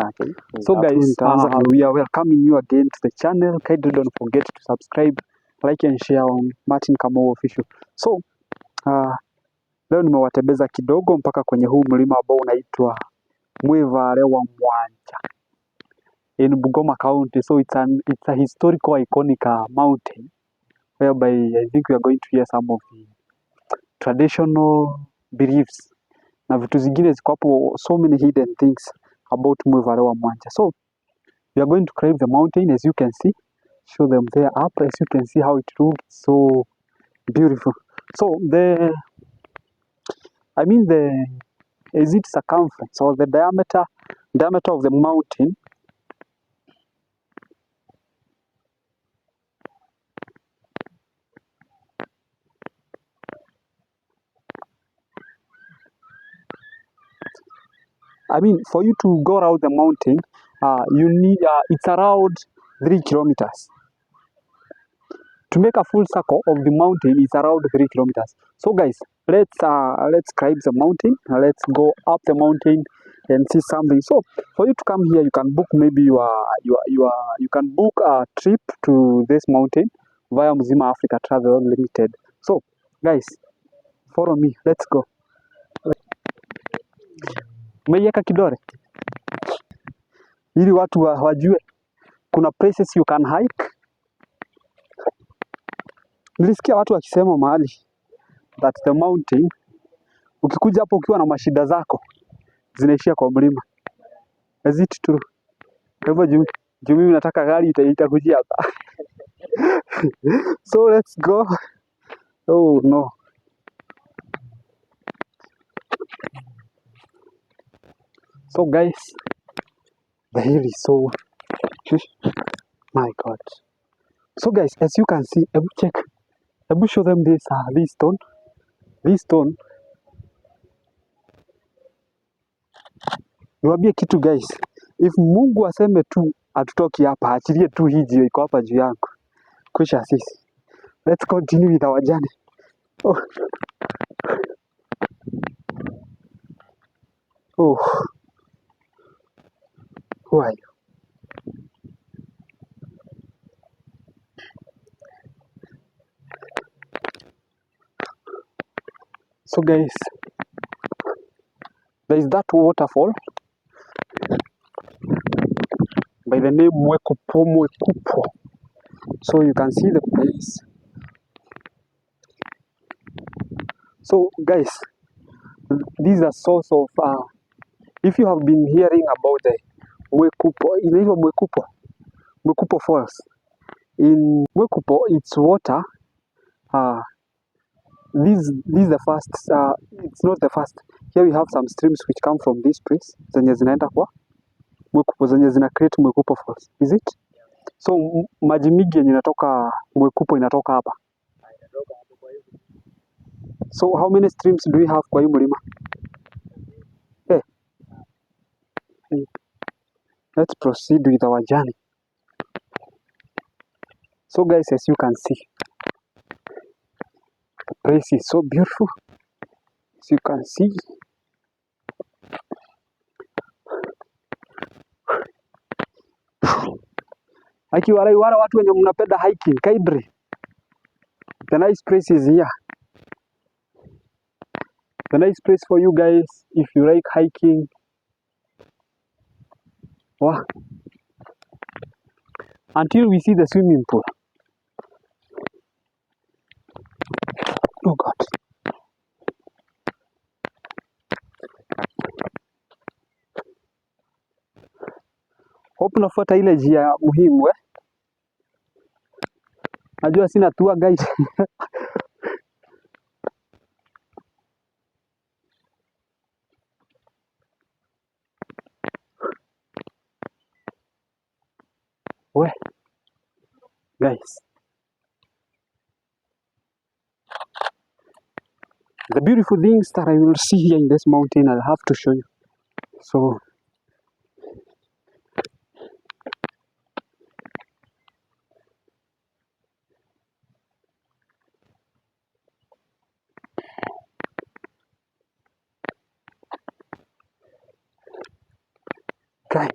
yake. So guys, we are welcoming you again to the channel. Kindly don't forget to subscribe, like and share on Martin Kamau Official. So leo nimewatembeza kidogo mpaka kwenye huu mlima ambao unaitwa Mwivale wa Mwanja in Bungoma County. So it's a historical iconic mountain whereby I think we are going to hear some of the traditional beliefs na vitu zingine ziko hapo, so many hidden things about Mwivale wa Mwanja. So we are going to climb the mountain, as you can see. Show them there up, as you can see how it looks so beautiful. So is it circumference or the diameter of the mountain? I mean, for you to go around the mountain, you need it's around 3 kilometers. To make a full circle of the mountain is around 3 kilometers. So guys, let's climb the mountain. Let's go up the mountain and see something. So for you to come here, you can book maybe you can book a trip to this mountain via Mzima Africa Travel Limited. So guys, follow me. Let's go. Umeiweka kidole ili watu wajue kuna places you can hike. Nilisikia watu wakisema mahali that the mountain, ukikuja hapo ukiwa na mashida zako zinaishia kwa mlima. Is it true? Kwa hivyo juu mimi nataka gari itakujia hapa. So let's go. Oh no. So guys, the hill is so, my God. So guys, as you can see, Ebu show them this stone. This stone. Niwaambie kitu guys. If Mungu aseme tu atutoki hapa, achilie tu hii jiwe iko hapa juu yangu. Kusha sisi. Let's continue with our journey. Oh. Oh. Who are you? So guys, there is that waterfall by the name Mwekupo. So you can see the place. So guys, this is a source of if you have been hearing about the inaitwa Mwekupo Falls. In Mwekupo, it's water. This is the first. It's not the first. Here we have some streams which come from this place. Zenye zinaenda kwa Mwekupo, zenye zina create Mwekupo Falls. Is it? So maji mingi yenye inatoka Mwekupo inatoka hapa. So how many streams do we have kwa hii mlima? Hey. Let's proceed with our journey. So guys, as you can see, the place is so beautiful. As you can see. Wale watu wenye mnapenda hiking, kaidri. The nice place is here. The nice place for you guys if you like hiking. Wow. Until we see the swimming pool. Oh God. Hope nafuata ile njia muhimu Najua sina tour guide. Well, guys, the beautiful things that I will see here in this mountain, I'll have to show you. So, okay.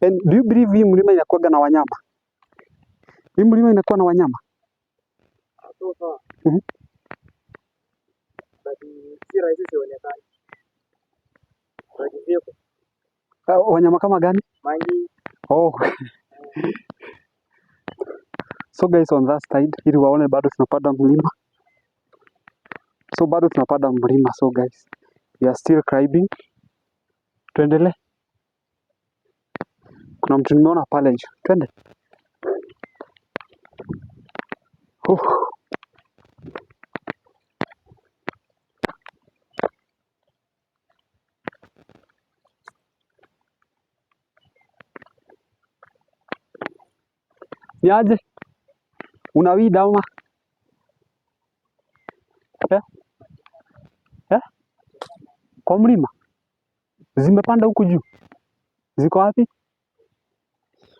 And do you believe hii mlima inakuwaga na wanyama? Hii mlima inakuwa na wanyama? So far, Mhm. but si rahisi sionekane. But ziko Wanyama kama gani? mangi. Oh. So guys, on that side, ili waone bado tunapanda mlima. So bado tunapanda mlima. So guys, we are still climbing. Tuendelee. Kuna mtu nimeona pale juu. Twende. Ni aje? Unawida ama? Eh? Eh? Kwa mlima? Zimepanda huku juu? Ziko wapi?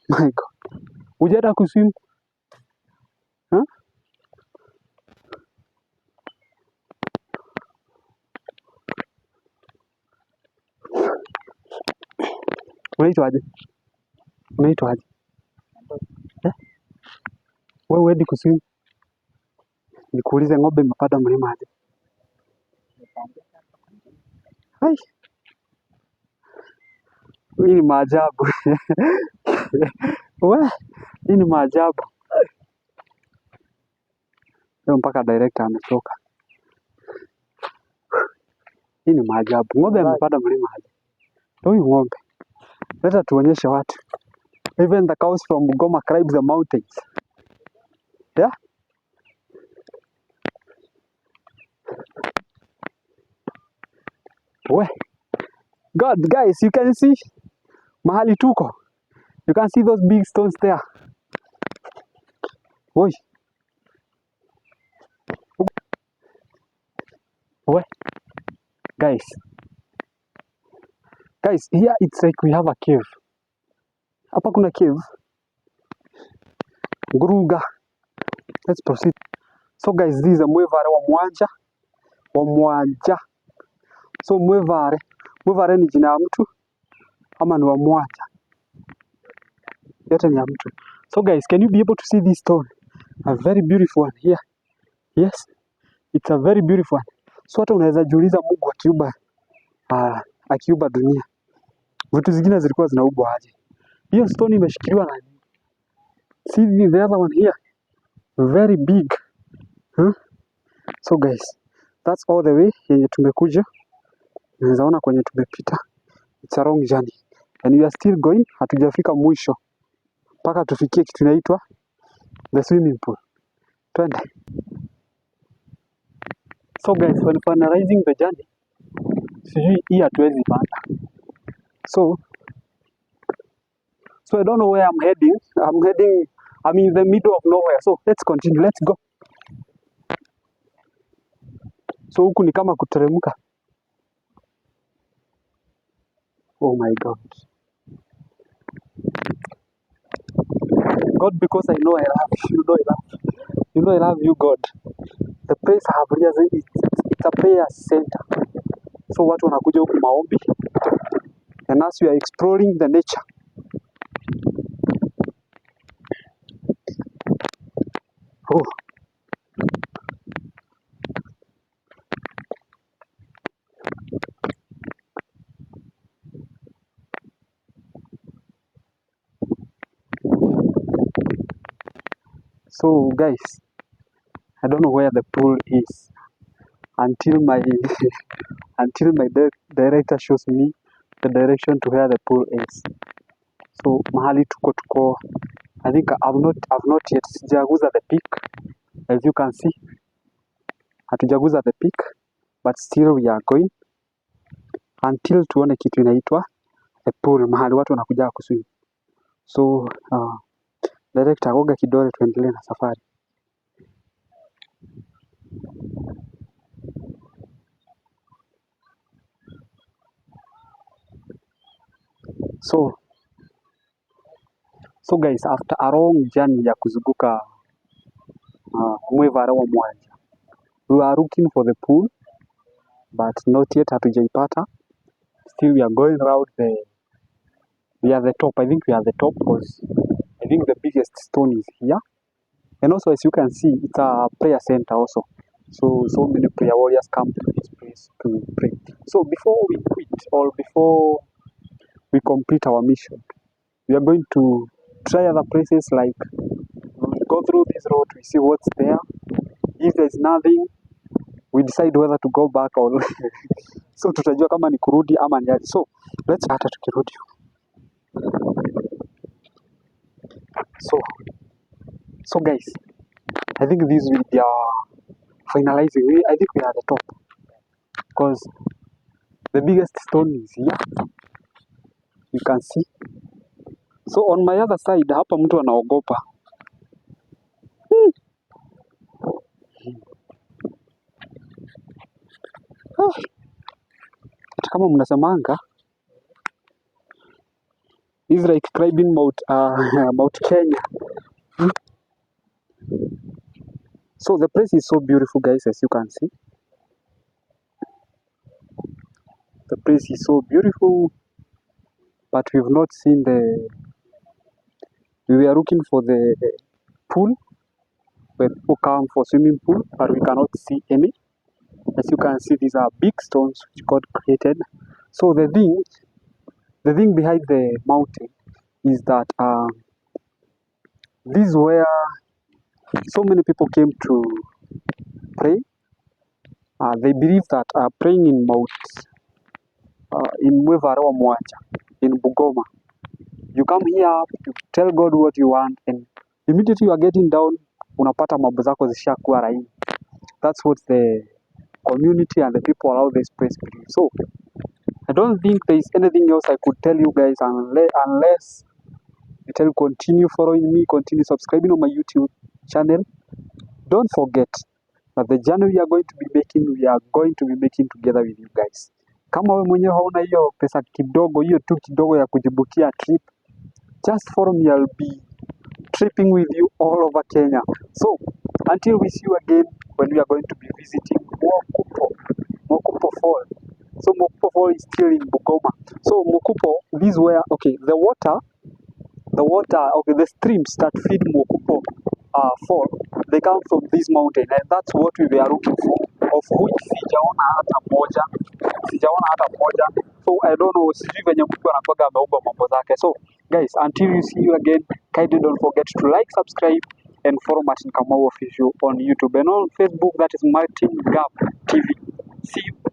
My God. Hujaenda kuswim? Huh? Unaitwa aje? Unaitwa aje? Eh? Wewe huendi kuswim? Nikuulize ng'ombe imepanda mlima aje? Hai. Hii ni maajabu. We, hii ni maajabu. Leo mpaka director amechoka. Hii ni maajabu. Ng'ombe amepanda mlima aje? Huyu ng'ombe. Leta tuonyeshe watu. Even the cows from Bungoma climbs the mountains. Yeah? We. God, guys, you can see mahali tuko. You can see those big stones there. Oi. We. Guys. Guys, here it's like we have a cave. Hapa kuna cave. Nguruga. Let's proceed. So guys, this is a mwevare wa Mwanja. Wa Mwanja. So mwevare. Mwevare ni jina ya mtu ama ni wa Mwanja? Yote ni ya mtu. So guys, can you be able to see this stone? A very beautiful one here. Yes. It's a very beautiful one. So hata unaweza jiuliza Mungu akiumba dunia. Vitu zingine zilikuwa zinaubwa aje? Hiyo stone imeshikiliwa na nini? See the other one here. Very big. Huh? So guys, that's all the way yenye tumekuja. Unaweza ona kwenye tumepita. It's a long journey. And we are still going. Hatujafika mwisho. Mpaka tufikie kitu inaitwa the swimming pool. Twende. So guys, when finalizing the journey, sijui hii hatuwezi panda. So I don't know where I'm heading. I'm in the middle of nowhere. So let's continue. Let's go. So huku ni kama kuteremka. Oh my God. God, because I know I love you. You know I love you, God. The place I have realized it's a prayer center. So watu wanakuja huku maombi. And as we are exploring the nature. Oh. So guys, I don't know where the pool is until my director shows me the direction to where the pool is. So mahali tuko, I think I've not yet sijaguza the peak. As you can see, hatujaguza the peak, but still we are going until tuone kitu inaitwa the pool, mahali watu wanakuja kuswim. So director, oga kidole tuendelee na safari. So guys, after a long journey ya kuzunguka mwevare wa Mwanja, we are looking for the pool but not yet hatujaipata. Still we are going around we are the top. I think we are the top because I think the biggest stone is here. And also, as you can see, it's a prayer center also. So many prayer warriors come to this place to pray. So before we quit or before we complete our mission, we are going to try other places, like we go through this road, we see what's there. If there's nothing, we decide whether to go back or so tutajua kama ni kurudi ama ni aje. So let's hata tukirudi. So guys, I think this will be finalizing. I think we are the top because the biggest stone is here. You can see. So on my other side, hapa mtu anaogopa. Hata kama mnasemanga is like climbing Mount Kenya. So the place is so beautiful, guys, as you can see. The place is so beautiful, but we've not seen we were looking for the pool, where people come for swimming pool, but we cannot see any. As you can see, these are big stones which God created. So the thing behind the mountain is that this is where so many people came to pray. They believe that praying in Mwevarewa Mwanja, in Bungoma, you come here, you tell God what you want, and immediately you are getting down, unapata mambo zako zishakuwa rahisi. That's what the community and the people around this place believe. So I don't think there is anything else I could tell you guys unless you tell continue following me, continue subscribing on my YouTube channel. Don't forget that the journey we are going to be making together with you guys. Kama wewe mwenyewe hauna hiyo pesa kidogo, hiyo tu kidogo ya kujibukia trip, just follow me, I'll be tripping with you all over Kenya. So until we see you again when we are going to be visiting Mokupo Fall. So Mokupo Fall is still in Bungoma. So Mokupo, this is where, okay, the streams that feed Mokupo Fall, they come from this mountain, and that's what we were looking for, of which sijaona hata moja. So I don't know, sijui venye mtu anakuwaga ameumba mambo zake. So guys, until you see you again, kindly don't forget to like, subscribe, and follow Martin Kamau Official on YouTube, and on Facebook, that is Martin Gap TV. See you.